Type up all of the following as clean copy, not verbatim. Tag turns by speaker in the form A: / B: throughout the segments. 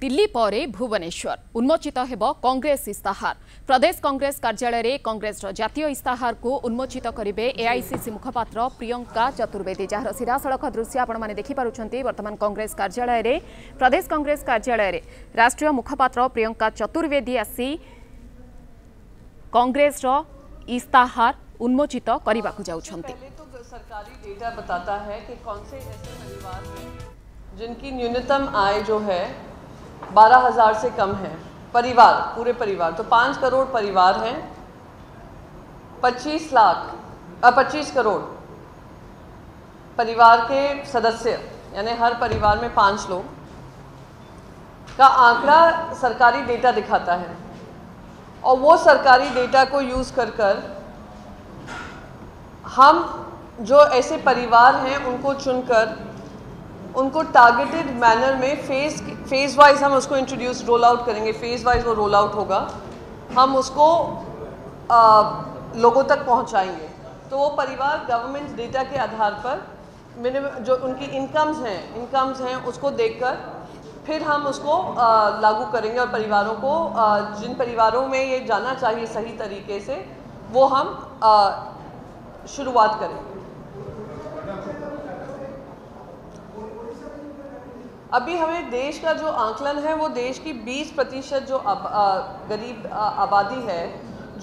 A: दिल्ली परे भुवनेश्वर उन्मोचित हेब कांग्रेस इस्ताहार। प्रदेश कांग्रेस कार्यालय रे कांग्रेस जातीय इस्ताहार को उन्मोचित करिवे एआईसीसी मुखपात्र प्रियंका चतुर्वेदी। जार सीधासलख दृश्य आपण माने देखि पारुछंती। वर्तमान कांग्रेस कार्यालय रे प्रदेश कांग्रेस कार्यालय रे राष्ट्रीय मुखपात्र प्रियंका चतुर्वेदी आसी कांग्रेस इस्ताहार उन्मोचित करने को जाउछंती।
B: तो सरकारी डेटा बताता है कि कौन से ऐसे परिवार हैं जिनकी न्यूनतम आय जो है 12,000 से कम है। परिवार, पूरे परिवार, तो 5 करोड़ परिवार हैं। 25 करोड़ परिवार के सदस्य, यानी हर परिवार में 5 लोग का आंकड़ा सरकारी डेटा दिखाता है। और वो सरकारी डेटा को यूज़ कर हम जो ऐसे परिवार हैं उनको चुनकर उनको टारगेटेड मैनर में फेज़ वाइज हम उसको रोल आउट करेंगे। फेज़ वाइज वो रोल आउट होगा, हम उसको लोगों तक पहुंचाएंगे। तो वो परिवार गवर्नमेंट डेटा के आधार पर मिनिमम जो उनकी इनकम्स हैं उसको देखकर फिर हम उसको लागू करेंगे। और परिवारों को जिन परिवारों में ये जाना चाहिए सही तरीके से, वो हम शुरुआत करेंगे। अभी हमें देश का जो आंकलन है वो देश की 20% जो गरीब आबादी है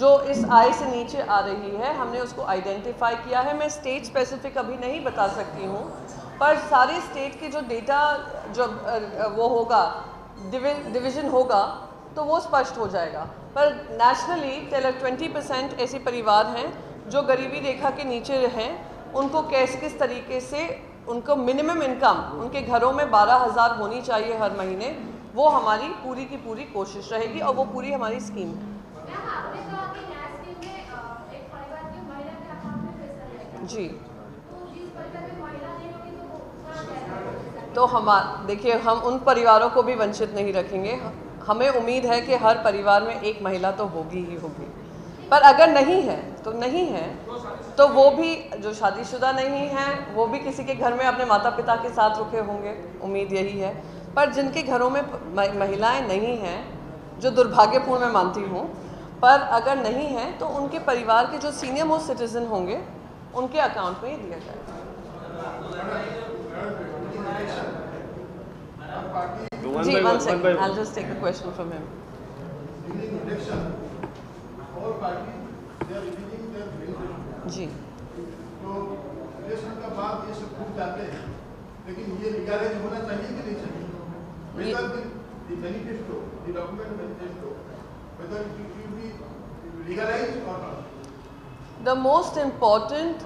B: जो इस आय से नीचे आ रही है, हमने उसको आइडेंटिफाई किया है। मैं स्टेट स्पेसिफिक अभी नहीं बता सकती हूँ, पर सारे स्टेट के जो डेटा जो वो होगा, डिवीज़न होगा, तो वो स्पष्ट हो जाएगा। पर नेशनली 20% ऐसे परिवार हैं जो गरीबी रेखा के नीचे हैं। उनको किस तरीके से उनको मिनिमम इनकम उनके घरों में 12,000 होनी चाहिए हर महीने, वो हमारी पूरी की पूरी कोशिश रहेगी और वो पूरी हमारी स्कीम है। जी, तो देखिए, हम उन परिवारों को भी वंचित नहीं रखेंगे। हमें उम्मीद है कि हर परिवार में एक महिला तो होगी ही होगी। पर अगर नहीं है तो नहीं है, तो वो भी जो शादीशुदा नहीं है वो भी किसी के घर में अपने माता पिता के साथ रुके होंगे, उम्मीद यही है। पर जिनके घरों में महिलाएं नहीं हैं, जो दुर्भाग्यपूर्ण मैं मानती हूँ, पर अगर नहीं है तो उनके परिवार के जो सीनियर मोस्ट सिटीजन होंगे उनके अकाउंट में ही दिया जाएगा। जी, one second, I'll just take a question from him. जी,
C: तो इलेक्शन का बाद ये सब खूब जाते हैं, लेकिन ये लीगलाइज होना चाहिए कि नहीं चाहिए? Whether the manifesto, the document manifesto, whether it should be legalized or not?
B: The most important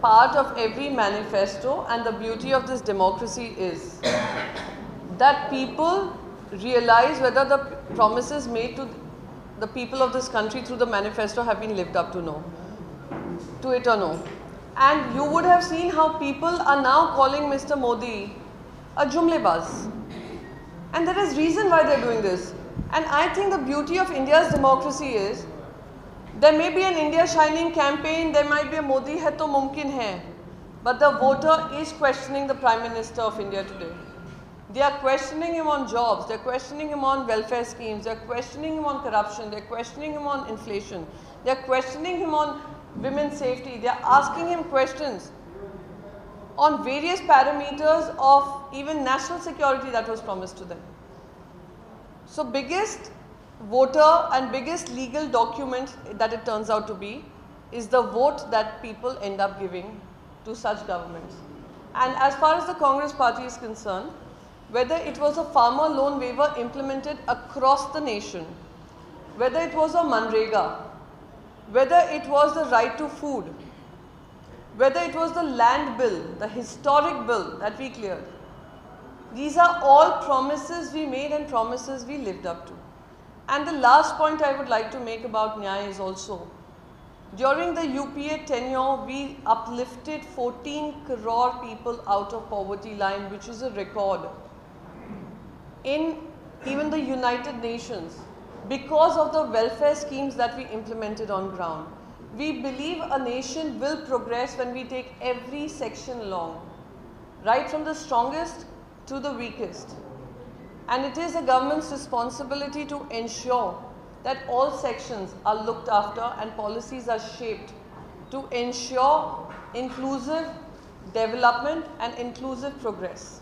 B: part of every manifesto and the beauty of this democracy is that people realize whether the promises made to the people of this country through the manifesto have been lived up to it or no. And you would have seen how people are now calling Mr. Modi a jumlebaz. And there is reason why they're doing this. And I think the beauty of India's democracy is, there may be an India Shining campaign, there might be a Modi hai to mumkin hai, but the voter is questioning the Prime Minister of India today. They are questioning him on jobs, they're questioning him on welfare schemes, they're questioning him on corruption, they're questioning him on inflation, they're questioning him on women's safety, they're asking him questions on various parameters of even national security that was promised to them. So biggest voter and biggest legal document that it turns out to be is the vote that people end up giving to such governments. And as far as the Congress party is concerned, whether it was a farmer loan waiver implemented across the nation, whether it was a Manrega, whether it was the right to food, whether it was the land bill, the historic bill that we cleared, these are all promises we made and promises we lived up to. And the last point I would like to make about Nyaya is also, during the UPA tenure, we uplifted 14 crore people out of poverty line, which is a record in even the United Nations, because of the welfare schemes that we implemented on ground. We believe a nation will progress when we take every section along, right from the strongest to the weakest. And it is the government's responsibility to ensure that all sections are looked after and policies are shaped to ensure inclusive development and inclusive progress.